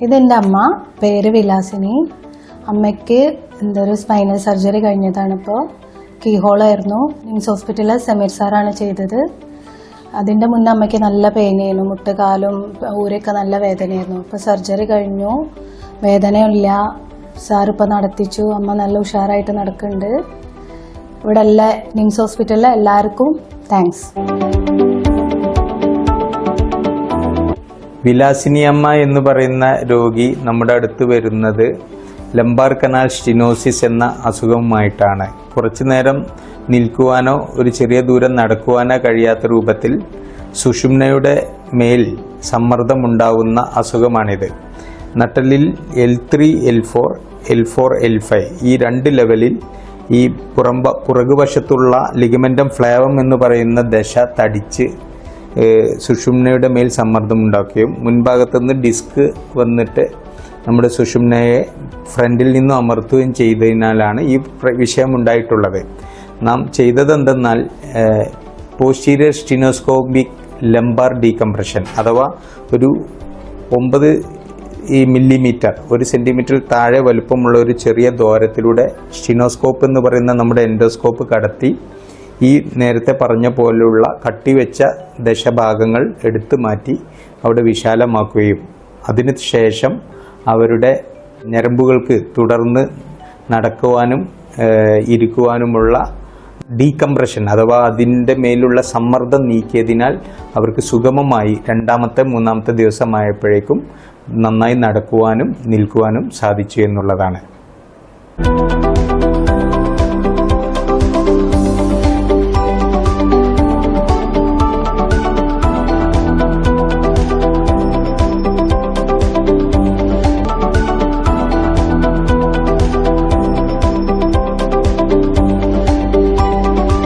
ഇതെൻ്റെ അമ്മ, പേര് വിലാസിനി. അമ്മയ്ക്ക് എന്തൊരു സ്പൈനൽ സർജറി കഴിഞ്ഞതാണ്. ഇപ്പോൾ കീഹോളായിരുന്നു. നിംസ് ഹോസ്പിറ്റലിൽ സമീർ സാറാണ് ചെയ്തത്. അതിൻ്റെ മുന്നേ അമ്മയ്ക്ക് നല്ല പെയിനായിരുന്നു, മുട്ടുകാലും ഊരൊക്കെ നല്ല വേദനയായിരുന്നു. ഇപ്പോൾ സർജറി കഴിഞ്ഞു, വേദനയില്ല. സാറിപ്പോൾ നടത്തിച്ചു. അമ്മ നല്ല ഉഷാറായിട്ട് നടക്കുന്നുണ്ട്. ഇവിടെ നിംസ് ഹോസ്പിറ്റലിലെ എല്ലാവർക്കും താങ്ക്സ്. വിലാസിനി അമ്മ എന്ന് പറയുന്ന രോഗി നമ്മുടെ അടുത്ത് വരുന്നത് ലംബാർ കനാൽ സ്റ്റിനോസിസ് എന്ന അസുഖവുമായിട്ടാണ്. കുറച്ചു നേരം നിൽക്കുവാനോ ഒരു ചെറിയ ദൂരം നടക്കുവാനോ കഴിയാത്ത രൂപത്തിൽ സുഷുമ്നയുടെ മേൽ സമ്മർദ്ദമുണ്ടാവുന്ന അസുഖമാണിത്. നട്ടലിൽ L3, L4, L4, L5 ഈ 2 ലെവലിൽ ഈ പുറകുവശത്തുള്ള ലിഗമെന്റം ഫ്ലേവം എന്ന് പറയുന്ന ദശ തടിച്ച് സുഷുമ്നയുടെ മേൽ സമ്മർദ്ദം ഉണ്ടാക്കുകയും മുൻഭാഗത്തുനിന്ന് ഡിസ്ക് വന്നിട്ട് നമ്മുടെ സുഷുമ്നയെ ഫ്രണ്ടിൽ നിന്നും അമർത്തുകയും ചെയ്തതിനാലാണ് ഈ വിഷയം ഉണ്ടായിട്ടുള്ളത്. നാം ചെയ്തതെന്തെന്നാൽ പോസ്റ്റീരിയർ സ്റ്റിനോസ്കോപിക് ലംബാർ ഡീകംപ്രഷൻ അഥവാ ഒരു 9 മില്ലിമീറ്റർ 1 സെന്റിമീറ്റർ താഴെ വലുപ്പമുള്ള ഒരു ചെറിയ ദ്വാരത്തിലൂടെ സ്റ്റിനോസ്കോപ്പ് എന്ന് പറയുന്ന നമ്മുടെ എൻഡോസ്കോപ്പ് കടത്തി ഈ നേരത്തെ പറഞ്ഞ പോലുള്ള കട്ടിവെച്ച ദശഭാഗങ്ങൾ എടുത്തു മാറ്റി അവിടെ വിശാലമാക്കുകയും അതിനു ശേഷം അവരുടെ ഞരമ്പുകൾക്ക് തുടർന്ന് നടക്കുവാനും ഇരിക്കുവാനുമുള്ള ഡീകംപ്രഷൻ അഥവാ അതിൻ്റെ മേലുള്ള സമ്മർദ്ദം നീക്കിയതിനാൽ അവർക്ക് സുഗമമായി 2ാമത്തെ 3ാമത്തെ ദിവസമായപ്പോഴേക്കും നന്നായി നടക്കുവാനും നിൽക്കുവാനും സാധിച്ചു എന്നുള്ളതാണ്.